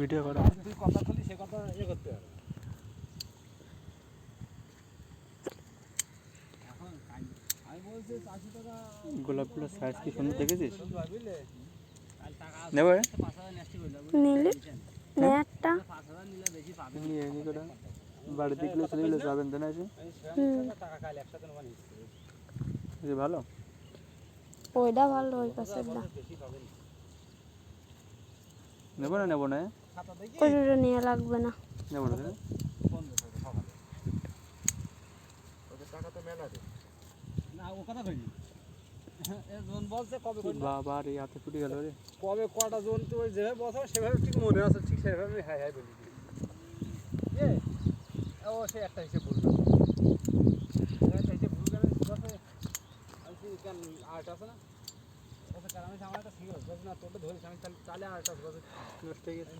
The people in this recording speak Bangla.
ভিডিও করা তুই কথা বলি সে কথা ইয়ে করতে হবে এখন আমি বলছি 80 টাকা গোলাপগুলোর সাইজ কি সুন্দর দেখেছিস বুঝলে কাল টাকা নেব 5000 নেস্টি কইলা নিলে নেটটা 5000 নিলে বেশি পাবে নিয়ে নি করে বাড়িতে গেলে চলে গেলে যাবেন তো না এসে টাকা কাল একসাথে নেওয়া নিচ্ছে যে ভালো ওইটা ভালো ওই পাশেরটা বেশি পাবে নেব না নেব না খাতা দেখি ওইটা নিয়ে লাগবে না নেব না ফোন দে সকালে ওদের টাকা তো মেলা দে না ও কথা কইনি এ জোন বলছে কবে কইনি বাবা রে হাতে ফুটে গেল রে কবে কটা জোন তুই যেভাবে বলছ সেভাবে ঠিক মনে আছে ঠিক সেভাবে হ্যাঁ হ্যাঁ বলি এ ও সে একটা হিসেব বলল একটা হিসেব ভুল করে বলছে আমি কেন আর্ট আছে না ওকে কারণ আমি আমার একটা ঠিক আছে না তোরটা ধরে আমি তাহলে আর্ট আছে নষ্ট হয়ে গেছে